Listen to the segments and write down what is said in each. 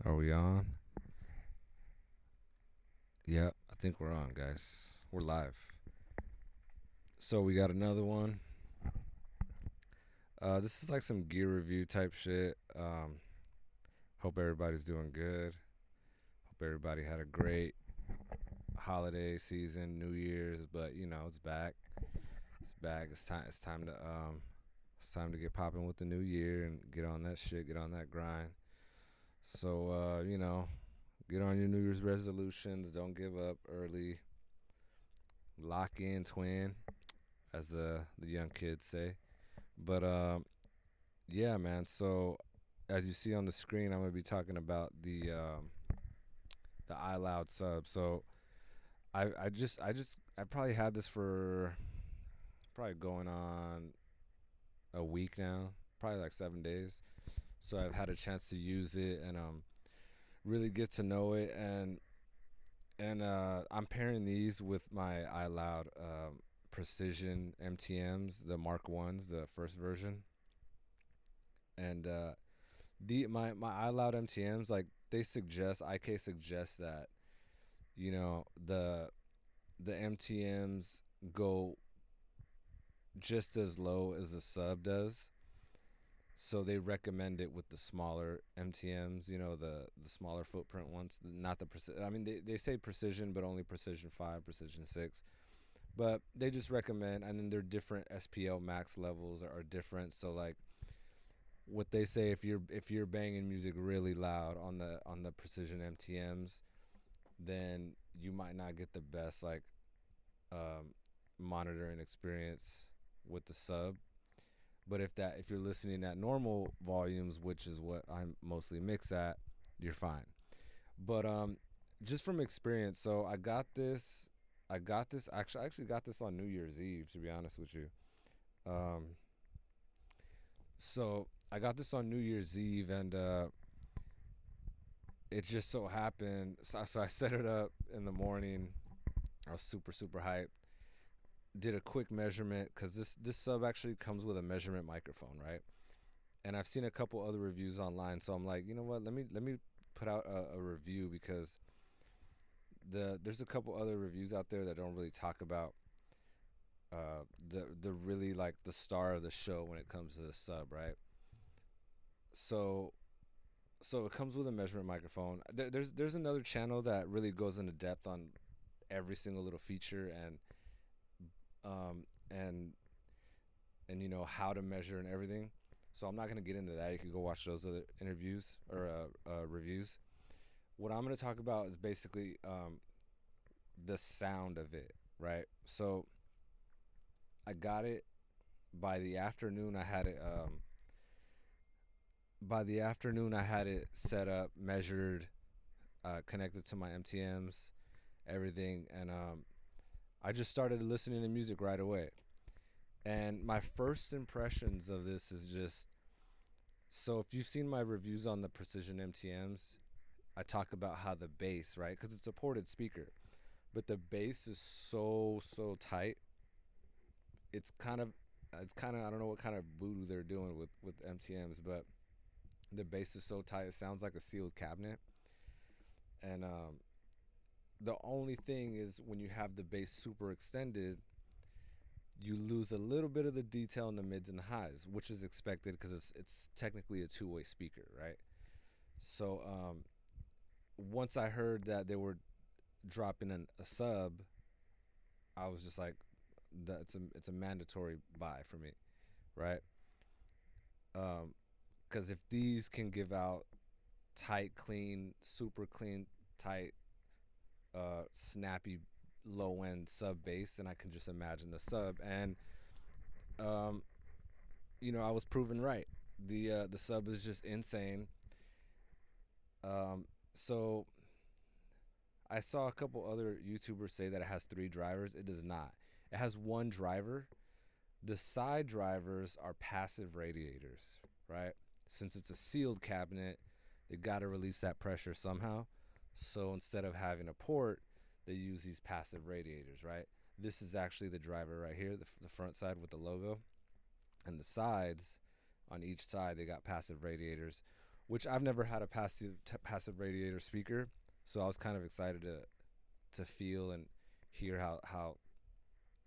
Are we on? Yep, I think we're on, guys. We're live. So we got another one. This is like some gear review type shit. Hope everybody's doing good. Hope everybody had a great holiday season, New Year's, but it's back. It's back. It's time to get popping with the new year and get on that shit, get on that grind. So get on your New Year's resolutions. Don't give up early. Lock in, twin, as the young kids say. But yeah, man. So as you see on the screen, I'm gonna be talking about the ILoud sub. So I probably had this for probably going on a week now, probably like 7 days. So I've had a chance to use it and really get to know it, and I'm pairing these with my iLoud Precision MTMs, the Mark Ones, the first version, and the my iLoud MTMs, like they suggest, IK suggests that the MTMs go just as low as the sub does. So they recommend it with the smaller MTMs, the smaller footprint ones, not the precision. I mean, they say precision, but only precision 5, precision 6. But they just recommend, and then their different SPL max levels are different. So like what they say, if you're banging music really loud on the precision MTMs, then you might not get the best like monitoring experience with the sub. But if you're listening at normal volumes, which is what I mostly mix at, you're fine. But just from experience, so I actually got this on New Year's Eve, to be honest with you. Um, so I got this on New Year's Eve, and it just so happened. So I set it up in the morning. I was super super hyped. Did a quick measurement because this sub actually comes with a measurement microphone, right? And I've seen a couple other reviews online, so I'm like, you know what? Let me put out a review because there's a couple other reviews out there that don't really talk about the really like the star of the show when it comes to the sub, right? So it comes with a measurement microphone. There's another channel that really goes into depth on every single little feature um and and how to measure and everything. So I'm not gonna get into that. You can go watch those other interviews or reviews. What I'm gonna talk about is basically the sound of it, right? So I got it by the afternoon. By the afternoon I had it set up, measured, connected to my MTMs, everything, and I just started listening to music right away. And my first impressions of this is just, so if you've seen my reviews on the Precision MTMs, I talk about how the bass, right? Because it's a ported speaker, but the bass is so tight. It's kind of I don't know what kind of voodoo they're doing with MTMs, but the bass is so tight it sounds like a sealed cabinet. And the only thing is when you have the bass super extended, you lose a little bit of the detail in the mids and the highs, which is expected because it's technically a two-way speaker, right? So once I heard that they were dropping a sub, I was just like, it's a mandatory buy for me, right? Because if these can give out tight, clean, super clean, tight, snappy, low end sub bass, then I can just imagine the sub. And um, I was proven right. The sub is just insane. So I saw a couple other YouTubers say that it has 3 drivers. It does not. It has 1 driver. The side drivers are passive radiators, right? Since it's a sealed cabinet, they got to release that pressure somehow. So instead of having a port, they use these passive radiators, right? This is actually the driver right here, the front side with the logo. And the sides, on each side, they got passive radiators. which I've never had a passive radiator speaker, so I was kind of excited to feel and hear how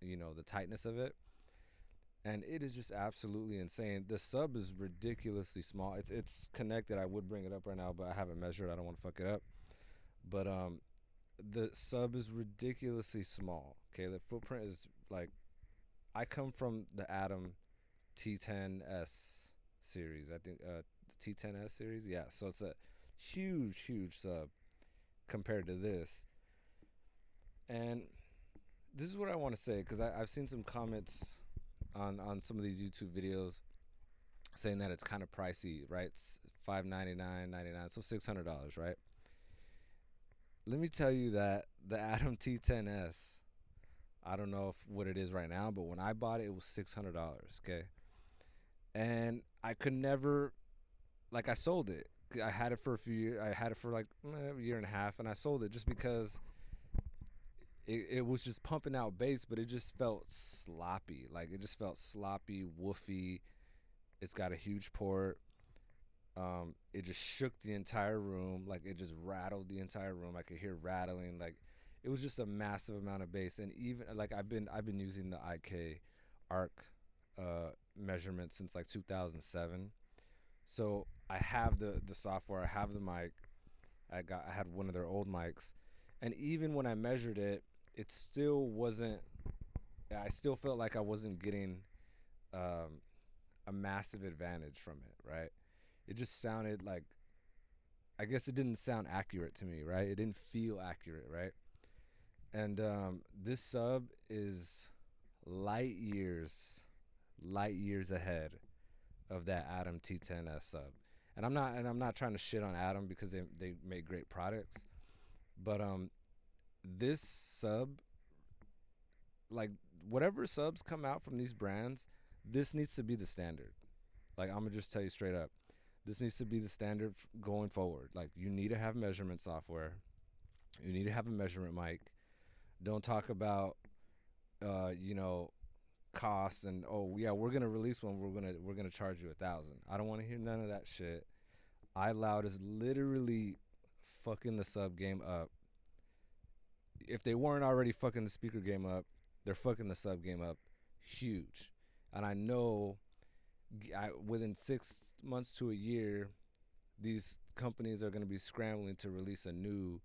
the tightness of it. And it is just absolutely insane. The sub is ridiculously small. It's connected. I would bring it up right now, but I haven't measured. I don't want to fuck it up. But the sub is ridiculously small. Okay, the footprint is like, I come from the Atom T10S series. I think T10S series. Yeah, so it's a huge sub compared to this. And this is what I want to say, because I've seen some comments on some of these YouTube videos saying that it's kind of pricey, right? It's $599.99, so $600, right? Let me tell you that the Atom T10S, I don't know what it is right now, but when I bought it, it was $600, okay? And I could never, like, I sold it. I had it for a few years. I had it for like a year and a half, and I sold it just because it was just pumping out bass, but it just felt sloppy. Like, it just felt sloppy, woofy. It's got a huge port. It just shook the entire room. Like, it just rattled the entire room. I could hear rattling. Like, it was just a massive amount of bass. And even like I've been using the IK arc measurement since like 2007. So I have the software. I have the mic. I had one of their old mics, and even when I measured it, it still wasn't. I still felt like I wasn't getting a massive advantage from it. Right? It just sounded like, I guess it didn't sound accurate to me. Right? It didn't feel accurate. Right? And this sub is light years ahead of that Atom T10S sub. And I'm not trying to shit on Atom, because they make great products, but this sub, like, whatever subs come out from these brands, this needs to be the standard. Like, I'm gonna just tell you straight up, this needs to be the standard going forward. Like, you need to have measurement software, you need to have a measurement mic. Don't talk about costs and, oh yeah, we're gonna release one, we're gonna charge you $1,000. I don't want to hear none of that shit. ILoud is literally fucking the sub game up. If they weren't already fucking the speaker game up, they're fucking the sub game up huge. And I know within 6 months to a year, these companies are going to be scrambling to release a new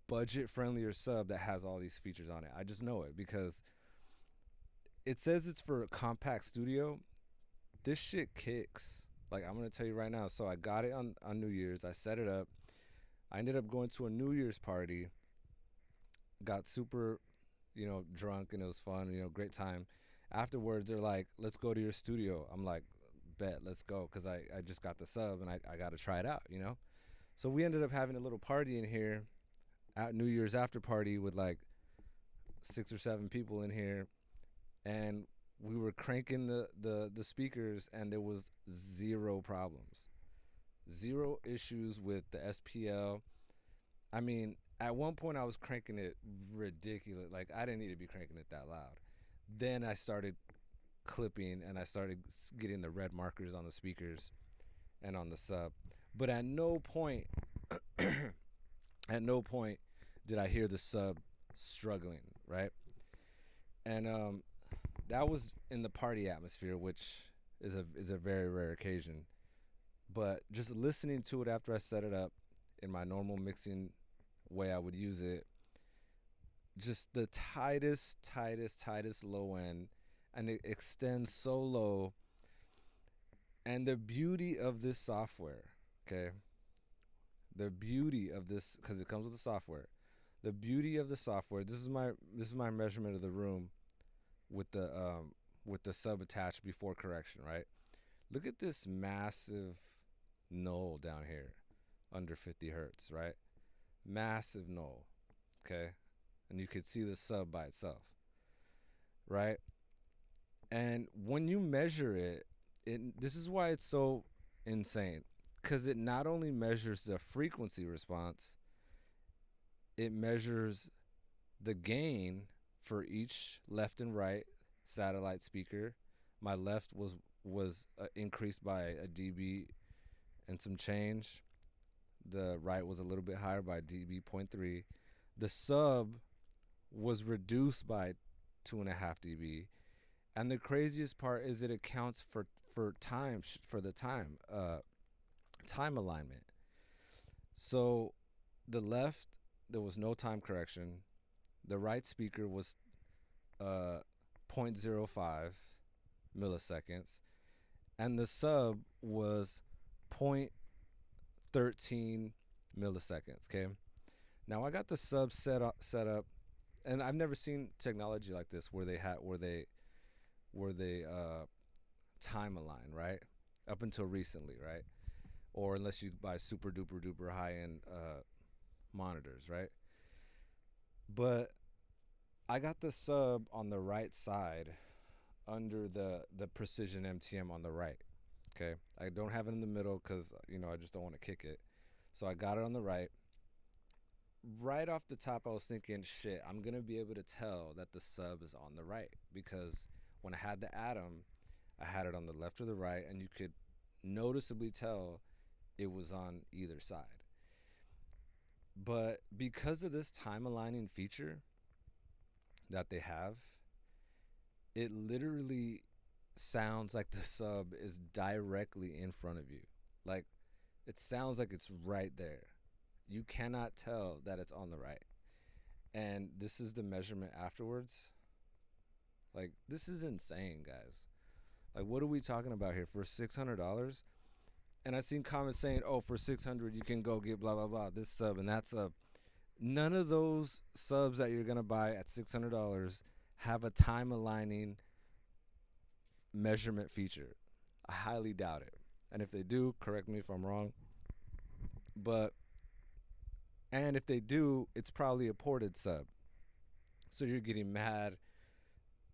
budget friendlier sub that has all these features on it. I just know it, because it says it's for a compact studio. This shit kicks. Like, I'm going to tell you right now. So I got it on New Year's. I set it up. I ended up going to a New Year's party. Got super, drunk, and it was fun, great time. Afterwards, they're like, let's go to your studio. I'm like, bet, let's go, because I just got the sub, and I got to try it out, So we ended up having a little party in here, at New Year's after party, with like 6 or 7 people in here. And we were cranking the speakers, and there was zero problems. Zero issues with the SPL. I mean, at one point I was cranking it ridiculous. Like, I didn't need to be cranking it that loud. Then I started clipping, and I started getting the red markers on the speakers and on the sub. But at no point did I hear the sub struggling, right? And that was in the party atmosphere, which is a very rare occasion. But just listening to it after I set it up in my normal mixing way I would use it, just the tightest low end, and it extends so low. And the beauty of this software, okay? The beauty of this, because it comes with the software. The beauty of the software. This is my measurement of the room with the sub attached before correction, right? Look at this massive null down here, under 50 hertz, right? Massive null, okay? And you could see the sub by itself, right? And when you measure it, this is why it's so insane, because it not only measures the frequency response, it measures the gain for each left and right satellite speaker. My left was increased by a dB, and some change. The write was a little bit higher by dB.3. The sub was reduced by 2.5 dB. And the craziest part is it accounts for time for the time alignment. So the left, there was no time correction. The right speaker was uh, zero point zero 0.05 milliseconds, and the sub was 0.13 milliseconds. Okay, now I got the sub set up, and I've never seen technology like this where they time align, right, up until recently, right, or unless you buy super duper duper high end monitors, right. But I got the sub on the right side under the precision MTM on the right. Okay, I don't have it in the middle because I just don't want to kick it. So I got it on the right. Right off the top, I was thinking, shit, I'm gonna be able to tell that the sub is on the right because when I had the Atom, I had it on the left or the right, and you could noticeably tell it was on either side. But because of this time aligning feature that they have, it literally sounds like the sub is directly in front of you. Like, it sounds like it's right there. You cannot tell that it's on the right. And this is the measurement afterwards. Like, this is insane, guys. Like, what are we talking about here for $600? And I seen comments saying, "Oh, for 600 you can go get blah blah blah this sub and that sub." None of those subs that you're gonna buy at $600 have a time aligning measurement feature. I highly doubt it. And if they do, correct me if I'm wrong. But and if they do, it's probably a ported sub. So you're getting mad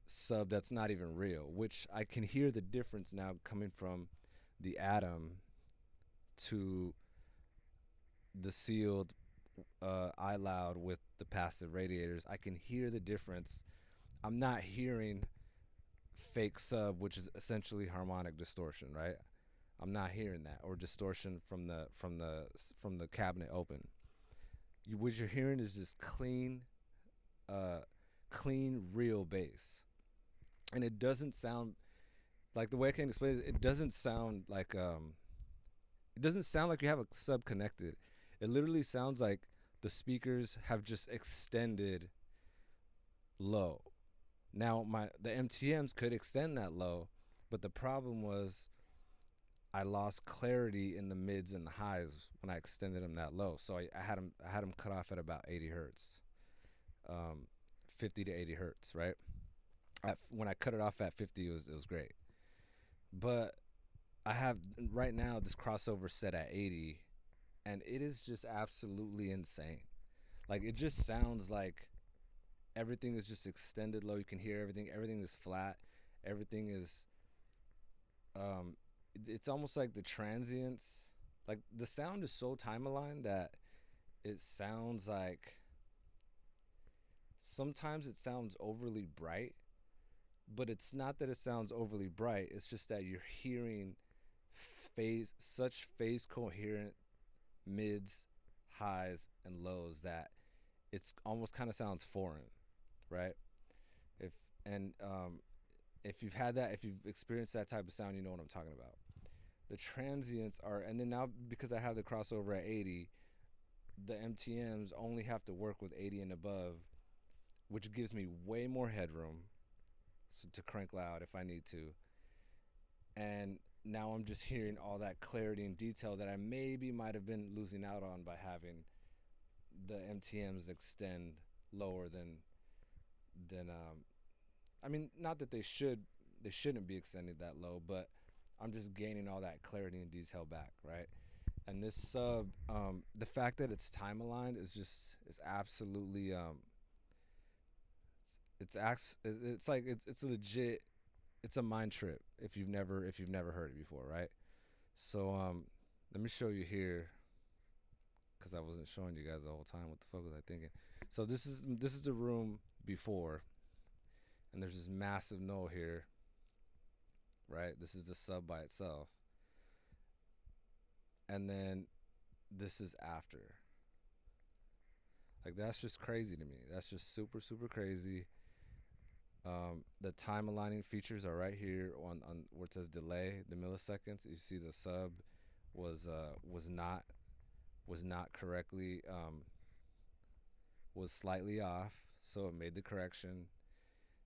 sub that's not even real, which I can hear the difference now coming from the Atom to the sealed ILoud with the passive radiators. I can hear the difference. I'm not hearing fake sub, which is essentially harmonic distortion, right? I'm not hearing that, or distortion from the cabinet open. What you're hearing is just uh, clean, real bass, and it doesn't sound like the way I can explain it. It doesn't sound like you have a sub connected. It literally sounds like the speakers have just extended low. Now the MTMs could extend that low, but the problem was I lost clarity in the mids and the highs when I extended them that low. So I had them cut off at about 80 hertz, 50 to 80 hertz, right? When I cut it off at 50, it was great. But I have right now this crossover set at 80, and it is just absolutely insane. Like, it just sounds like everything is just extended low. You can hear everything. Everything is flat. Everything is um it's almost like the transients, like the sound is so time aligned that it sounds like sometimes it sounds overly bright, but it's not that it sounds overly bright. It's just that you're hearing phase coherent mids, highs, and lows that it's almost kind of sounds foreign, right? If and if you've had that, if you've experienced that type of sound, you know what I'm talking about. The transients are, and then now because I have the crossover at 80, the MTMs only have to work with 80 and above, which gives me way more headroom to crank loud if I need to. And now I'm just hearing all that clarity and detail that I maybe might have been losing out on by having the MTMs extend lower than I mean, not that they shouldn't be extended that low, but I'm just gaining all that clarity and detail back, right? And this sub, the fact that it's time aligned is absolutely it's like it's legit. It's a mind trip if you've never heard it before, right? So let me show you here because I wasn't showing you guys the whole time. What the fuck was I thinking? So this is the room before, and there's this massive null here, right? This is the sub by itself, and then this is after. Like that's just crazy to me. That's just super super crazy. The time aligning features are right here on where it says delay, the milliseconds. You see the sub was not correctly was slightly off, so it made the correction.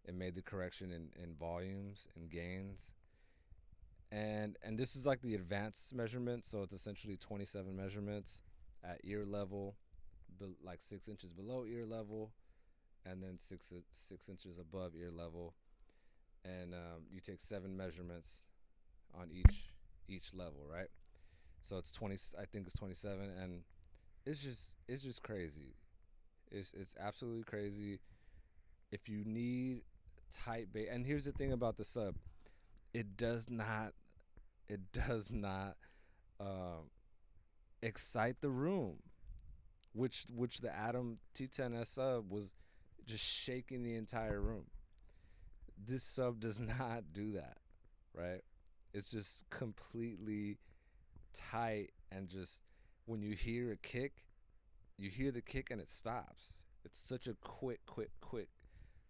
It made the correction in volumes and gains, and this is like the advanced measurement, so it's essentially 27 measurements at ear level, like 6 inches below ear level, and then 6 inches above ear level, and you take 7 measurements on each level, right? So it's 20. I think it's 27, and it's just crazy. It's absolutely crazy. If you need tight bass, and here's the thing about the sub, it does not it does not um, excite the room, which the Atom T10S sub was just shaking the entire room. This sub does not do that, right? It's just completely tight, and just when you hear a kick, you hear the kick and it stops. It's such a quick.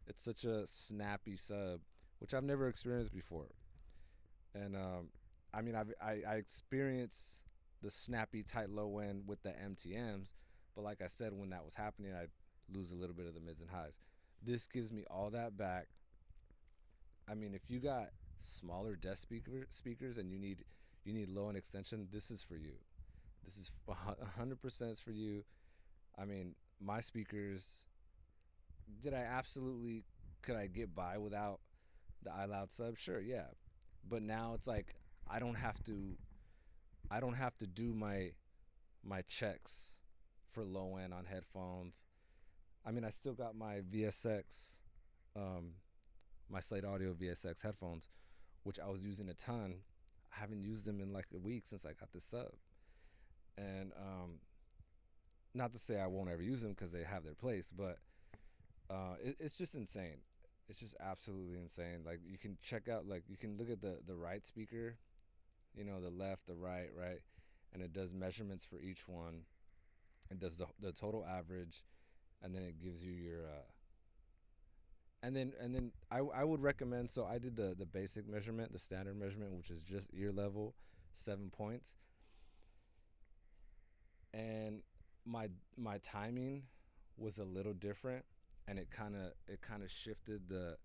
It's such a snappy sub, which I've never experienced before. And I mean, I experienced the snappy tight low end with the MTM's, but like I said, when that was happening, I'd lose a little bit of the mids and highs. This gives me all that back. I mean, if you got smaller desk speakers and you need low end extension, this is for you. This is 100% for you. I mean, my speakers. Did I absolutely could I get by without the iLoud sub? Sure, yeah. But now it's like I don't have to I don't have to do my checks for low end on headphones. I mean, I still got my VSX, um, my Slate Audio VSX headphones, which I was using a ton. I haven't used them in like a week since I got this sub, and not to say I won't ever use them because they have their place, but it's just insane. It's just absolutely insane. Like you can check out, like you can look at the right speaker, the left, the right, and it does measurements for each one. It does the total average, and then it gives you your and then I would recommend. So I did the basic measurement, the standard measurement, which is just ear level, 7 points, and my timing was a little different, and it kind of shifted the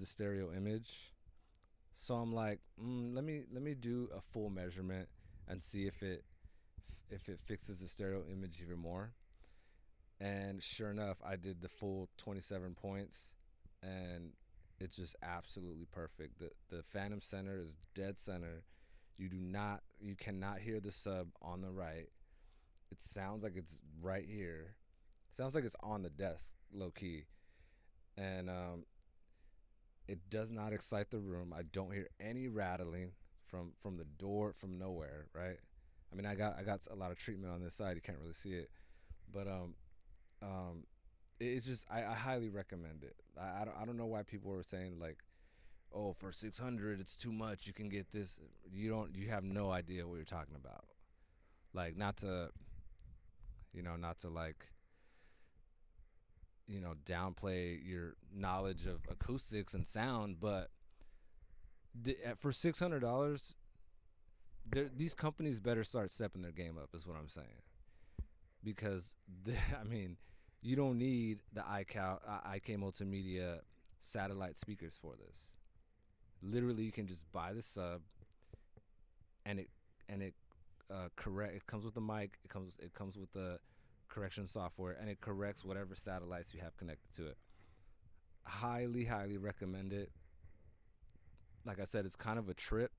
stereo image. So I'm like, let me do a full measurement and see if it fixes the stereo image even more. And sure enough, I did the full 27 points, and it's just absolutely perfect. The Phantom Center is dead center. You cannot hear the sub on the right. It sounds like it's right here. Sounds like it's on the desk, low key, and it does not excite the room. I don't hear any rattling from the door, from nowhere. Right? I mean, I got a lot of treatment on this side. You can't really see it, but um, it's just I highly recommend it. I don't know why people were saying like, oh, for 600 it's too much. You can get this. You have no idea what you're talking about. Like not to like downplay your knowledge of acoustics and sound, but for $600, these companies better start stepping their game up. Is what I'm saying, because I mean, you don't need the IK Multimedia satellite speakers for this. Literally, you can just buy the sub, and it correct. It comes with the mic. It comes with the correction software, and it corrects whatever satellites you have connected to it. Highly recommend it. Like I said, it's kind of a trip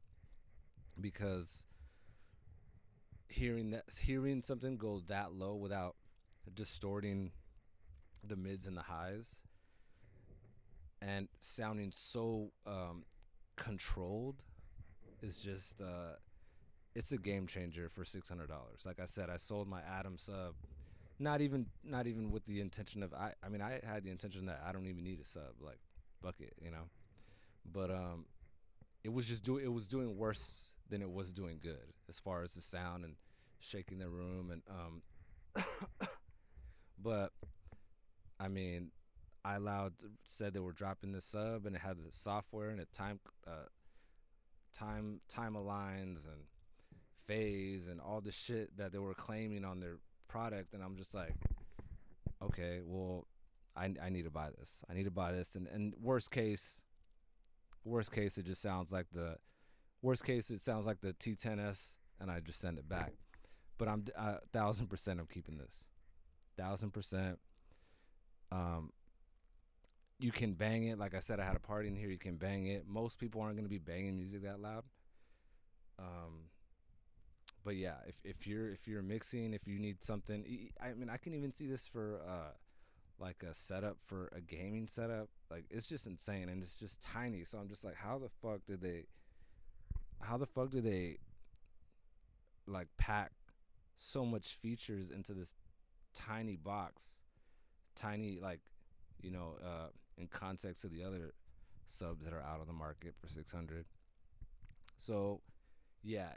because hearing something go that low without distorting the mids and the highs and sounding so controlled is just it's a game changer for $600. Like I said, I sold my Atom sub not even with the intention of I mean I had the intention that I don't even need a sub, like bucket, but it was doing worse than it was doing good as far as the sound and shaking the room and but I mean, iLoud said they were dropping the sub and it had the software and it time aligns and phase and all the shit that they were claiming on their product, and I'm just like, okay, well, I need to buy this. I need to buy this, and worst case, it just sounds like the worst case. It sounds like the T10s, and I just send it back. But I'm 1,000% I'm keeping this. 1,000%. Um, you can bang it. Like I said, I had a party in here. You can bang it. Most people aren't gonna be banging music that loud. Um, but yeah, if you're mixing, if you need something, I mean, I can even see this for like a setup for a gaming setup. Like it's just insane and it's just tiny. So I'm just like, how the fuck did they like pack so much features into this tiny box, tiny like, you know, in context to the other subs that are out on the market for 600. So yeah,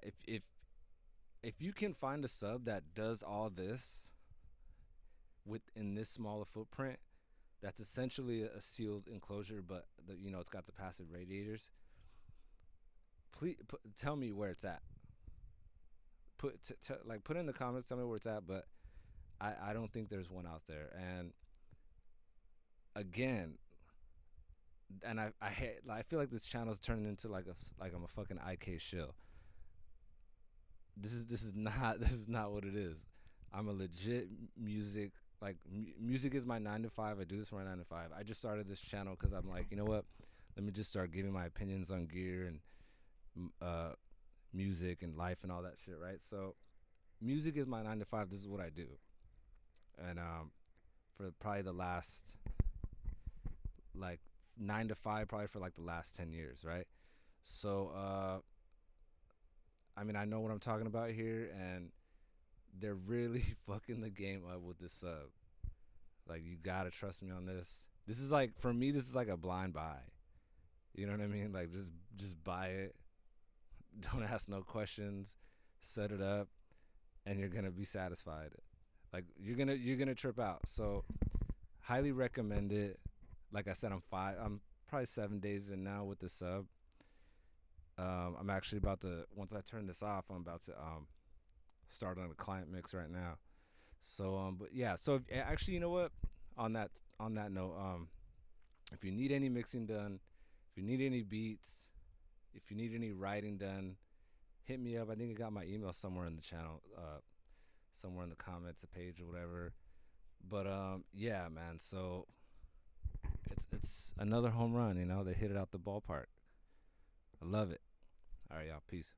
if you can find a sub that does all this within this smaller footprint, that's essentially a sealed enclosure, but it's got the passive radiators. Please tell me where it's at. Put in the comments. Tell me where it's at. But I don't think there's one out there. And again, and I feel like this channel's turning into like I'm a fucking IK shill. This is not this is not what it is. I'm a legit music music is my 9 to 5. I do this for my 9 to 5. I just started this channel because I'm like, you know what? Let me just start giving my opinions on gear and music and life and all that shit, right? So music is my 9 to 5. This is what I do, and for probably the last like 9 to 5, probably for like the last 10 years, right? So I mean, I know what I'm talking about here, and they're really fucking the game up with this sub. Like, you gotta trust me on this. This is like, for me, this is like a blind buy. You know what I mean? Like, just buy it. Don't ask no questions. Set it up, and you're gonna be satisfied. Like, you're gonna trip out. So, highly recommend it. Like I said, I'm probably 7 days in now with the sub. I'm actually about to, once I turn this off, I'm about to start on a client mix right now. So but yeah, so actually, you know what? On that note, if you need any mixing done, if you need any beats, if you need any writing done, hit me up. I think I got my email somewhere in the channel, somewhere in the comments, a page or whatever. But yeah, man. So it's another home run. They hit it out the ballpark. I love it. All right, y'all. Peace.